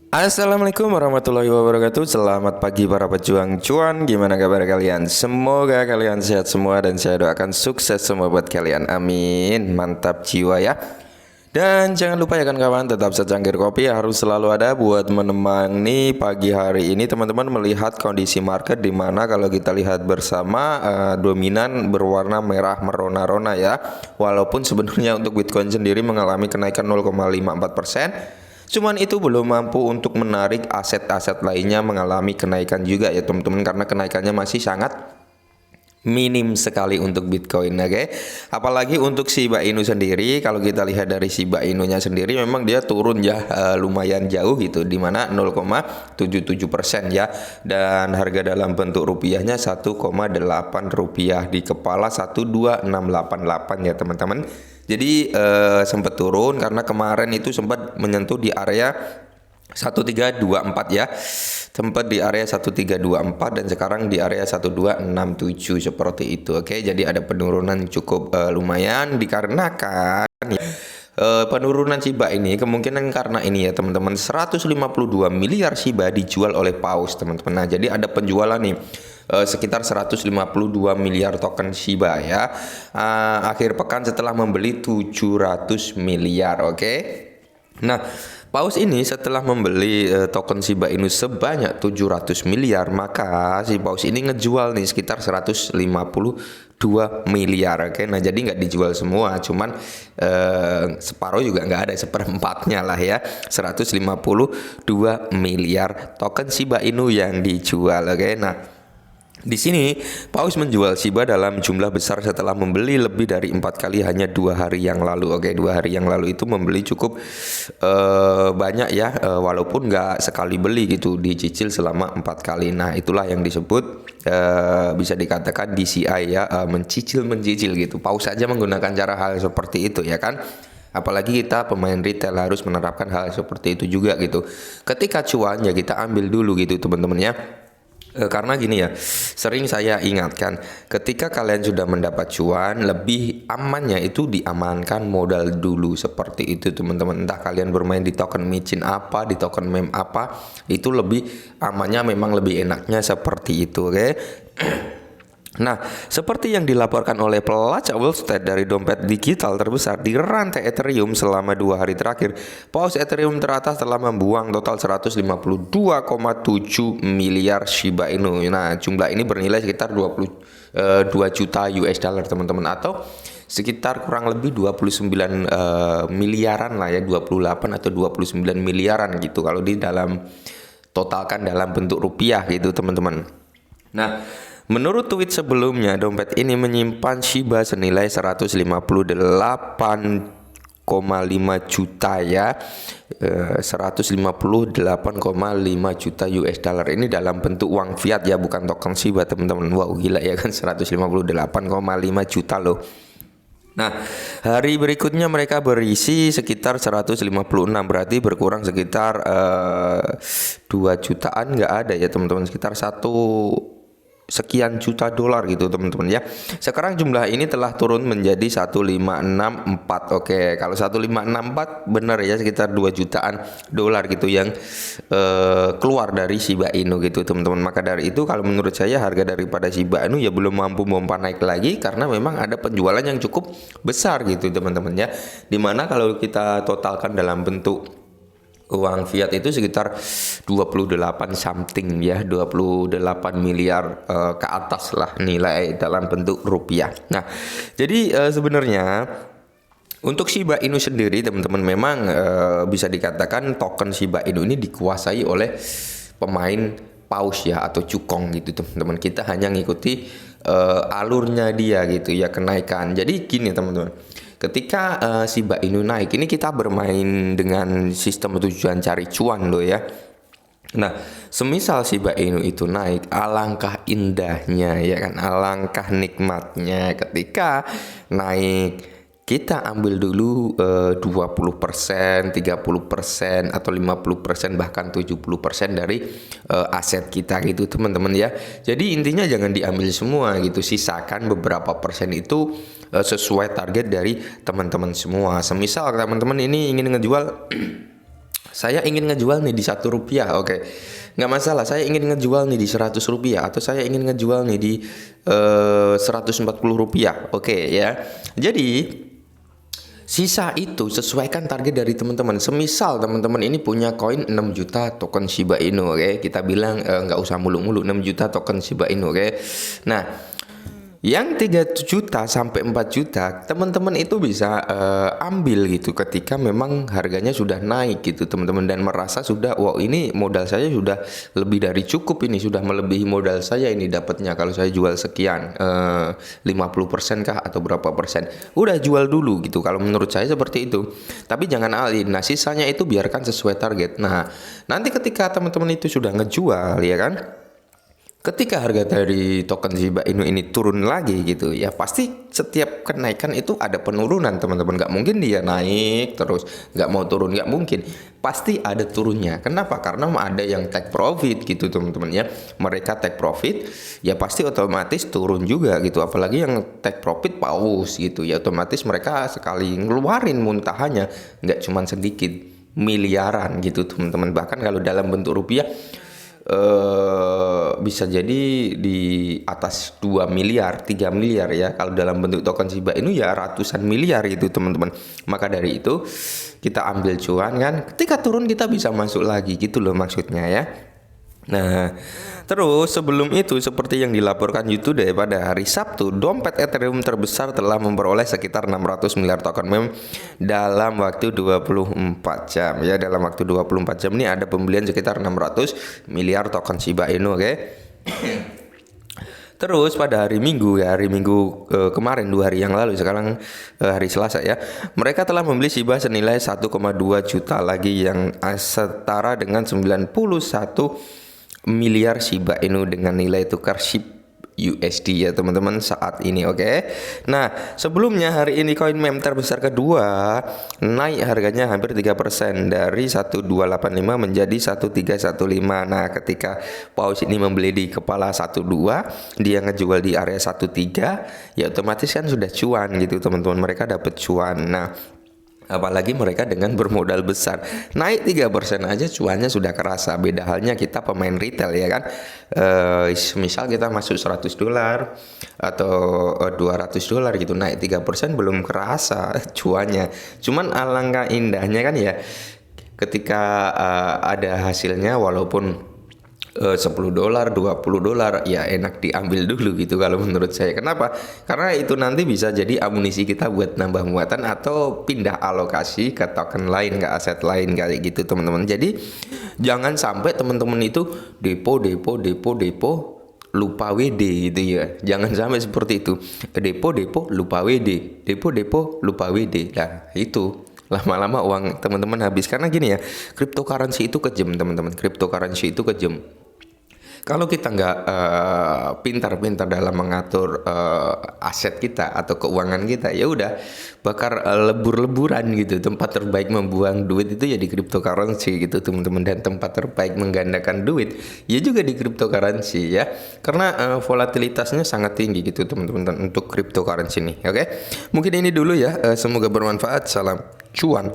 Assalamualaikum warahmatullahi wabarakatuh. Selamat pagi para pejuang cuan. Gimana kabar kalian? Semoga kalian sehat semua dan saya doakan sukses semua buat kalian. Amin. Mantap jiwa ya. Dan jangan lupa ya kawan, tetap secangkir kopi harus selalu ada buat menemani pagi hari ini teman-teman melihat kondisi market di mana kalau kita lihat bersama dominan berwarna merah merona-rona ya. Walaupun sebenarnya untuk Bitcoin sendiri mengalami kenaikan 0,54%. Cuman itu belum mampu untuk menarik aset-aset lainnya mengalami kenaikan juga ya teman-teman, karena kenaikannya masih sangat minim sekali untuk Bitcoin, oke. Apalagi untuk Shiba Inu sendiri, kalau kita lihat dari Shiba Inu-nya sendiri memang dia turun ya lumayan jauh gitu, dimana 0,77% ya, dan harga dalam bentuk rupiahnya 1,8 rupiah di kepala 12688 ya teman-teman. Jadi sempat turun karena kemarin itu sempat menyentuh di area 1324 ya, tempat di area 1324 dan sekarang di area 1267 seperti itu. Oke, jadi ada penurunan cukup lumayan dikarenakan penurunan Shiba ini kemungkinan karena ini ya teman-teman, 152 miliar Shiba dijual oleh Paus teman-teman. Nah, jadi ada penjualan nih sekitar 152 miliar token Shiba ya akhir pekan setelah membeli 700 miliar. Oke. Nah, Paus ini setelah membeli token Shiba Inu sebanyak 700 miliar, maka si Paus ini ngejual nih sekitar 152 miliar. Oke, nah jadi nggak dijual semua, cuman separuh juga nggak ada, seperempatnya lah ya, 152 miliar token Shiba Inu yang dijual. Oke, nah di sini Paus menjual Shiba dalam jumlah besar setelah membeli lebih dari 4 kali hanya 2 hari yang lalu. Oke, 2 hari yang lalu itu membeli cukup banyak ya, walaupun nggak sekali beli gitu, dicicil selama 4 kali. Nah, itulah yang disebut bisa dikatakan DCI ya, mencicil gitu. Paus saja menggunakan cara hal seperti itu ya kan. Apalagi kita pemain retail harus menerapkan hal seperti itu juga gitu. Ketika cuan ya kita ambil dulu gitu teman-teman ya. Karena gini ya, sering saya ingatkan, ketika kalian sudah mendapat cuan, lebih amannya itu diamankan modal dulu seperti itu teman-teman. Entah kalian bermain di token micin apa, di token meme apa, itu lebih amannya, memang lebih enaknya seperti itu, oke. Nah, seperti yang dilaporkan oleh pelacak Wall Street dari dompet digital terbesar di rantai Ethereum selama 2 hari terakhir, Paus Ethereum teratas telah membuang total 152,7 miliar Shiba Inu. Nah, jumlah ini bernilai sekitar 22 juta US dollar teman-teman, atau sekitar kurang lebih 29 miliaran lah ya, 28 atau 29 miliaran gitu kalau di dalam totalkan dalam bentuk rupiah gitu teman-teman. Nah, menurut tweet sebelumnya, dompet ini menyimpan Shiba senilai 158,5 juta ya, 158,5 juta US dollar. Ini dalam bentuk uang fiat ya, bukan token Shiba teman-teman. Wow, gila ya kan, 158,5 juta loh. Nah, hari berikutnya mereka berisi sekitar 156, berarti berkurang sekitar 2 jutaan nggak ada ya teman-teman, sekitar 1 sekian juta dolar gitu teman-teman ya. Sekarang jumlah ini telah turun menjadi 1564. Oke, kalau 1564 benar ya, sekitar 2 jutaan dolar gitu yang keluar dari Shiba Inu gitu teman-teman. Maka dari itu kalau menurut saya harga daripada Shiba Inu ya belum mampu memompa naik lagi, karena memang ada penjualan yang cukup besar gitu teman-teman ya. Dimana kalau kita totalkan dalam bentuk uang fiat itu sekitar 28 something ya, 28 miliar ke atas lah nilai dalam bentuk rupiah. Nah, jadi sebenarnya untuk Shiba Inu sendiri teman-teman, memang bisa dikatakan token Shiba Inu ini dikuasai oleh pemain Paus ya, atau cukong gitu teman-teman. Kita hanya ngikuti alurnya dia gitu ya, kenaikan. Jadi gini teman-teman, ketika Shiba Inu naik, ini kita bermain dengan sistem tujuan cari cuan loh ya. Nah, semisal Shiba Inu itu naik, alangkah indahnya ya kan, alangkah nikmatnya ketika naik kita ambil dulu 20%, 30% atau 50%, bahkan 70% dari aset kita gitu teman-teman ya. Jadi intinya jangan diambil semua gitu, sisakan beberapa persen itu sesuai target dari teman-teman semua. Semisal teman-teman ini ingin ngejual Saya ingin ngejual nih di Rp1, oke. Nggak masalah, saya ingin ngejual nih di Rp100 atau saya ingin ngejual nih di Rp140, oke ya. Jadi sisa itu sesuaikan target dari teman-teman. Semisal teman-teman ini punya koin 6 juta token Shiba Inu, oke. Kita bilang nggak usah mulu-mulu 6 juta token Shiba Inu, oke. Nah, yang 3 juta sampai 4 juta teman-teman itu bisa ambil gitu ketika memang harganya sudah naik gitu teman-teman, dan merasa sudah wow, ini modal saya sudah lebih dari cukup, ini sudah melebihi modal saya ini dapatnya kalau saya jual sekian 50% kah atau berapa persen, udah jual dulu gitu kalau menurut saya seperti itu. Tapi jangan alin, nah sisanya itu biarkan sesuai target. Nah nanti ketika teman-teman itu sudah ngejual ya kan, ketika harga dari token Shiba Inu ini turun lagi gitu ya, pasti setiap kenaikan itu ada penurunan teman-teman. Nggak mungkin dia naik terus nggak mau turun, nggak mungkin, pasti ada turunnya. Kenapa? Karena ada yang take profit gitu teman-teman ya. Mereka take profit ya pasti otomatis turun juga gitu, apalagi yang take profit paus gitu ya, otomatis mereka sekali ngeluarin muntahannya nggak cuman sedikit, miliaran gitu teman-teman. Bahkan kalau dalam bentuk rupiah bisa jadi di atas 2 miliar, 3 miliar ya. Kalau dalam bentuk token Shiba Inu ya ratusan miliar gitu teman-teman. Maka dari itu kita ambil cuan kan, ketika turun kita bisa masuk lagi gitu loh maksudnya ya. Nah, terus sebelum itu seperti yang dilaporkan YouTube pada hari Sabtu, dompet Ethereum terbesar telah memperoleh sekitar 600 miliar token meme dalam waktu 24 jam. Ya, dalam waktu 24 jam ini ada pembelian sekitar 600 miliar token Shiba Inu, oke. Terus pada hari Minggu ya, kemarin 2 hari yang lalu, sekarang hari Selasa ya, mereka telah membeli Shiba senilai 1,2 juta lagi yang setara dengan 91 miliar Shiba Inu dengan nilai tukar SHIB USD ya teman-teman saat ini, oke. Nah sebelumnya hari ini koin meme terbesar kedua naik harganya hampir 3% dari 1285 menjadi 1315. Nah ketika paus ini membeli di kepala 12, dia ngejual di area 13, ya otomatis kan sudah cuan gitu teman-teman, mereka dapat cuan. Nah apalagi mereka dengan bermodal besar, naik 3% aja cuannya sudah kerasa. Beda halnya kita pemain retail ya kan, misal kita masuk $100 atau $200 gitu, naik 3% belum kerasa cuannya. Cuman alangkah indahnya kan ya ketika ada hasilnya, walaupun $10, $20 ya enak diambil dulu gitu kalau menurut saya. Kenapa? Karena itu nanti bisa jadi amunisi kita buat nambah muatan atau pindah alokasi ke token lain, ke aset lain kayak gitu teman-teman. Jadi jangan sampai teman-teman itu depo lupa WD gitu ya. Jangan sampai seperti itu. Depo lupa WD, depo lupa WD. Nah, itu lama-lama uang teman-teman habis. Karena gini ya, cryptocurrency itu kejam teman-teman. Cryptocurrency itu kejam. Kalau kita nggak pintar-pintar dalam mengatur aset kita atau keuangan kita, ya udah bakar lebur-leburan gitu. Tempat terbaik membuang duit itu ya di cryptocurrency gitu teman-teman, dan tempat terbaik menggandakan duit ya juga di cryptocurrency ya, karena volatilitasnya sangat tinggi gitu teman-teman untuk cryptocurrency nih, oke. Mungkin ini dulu ya, semoga bermanfaat. Salam cuan.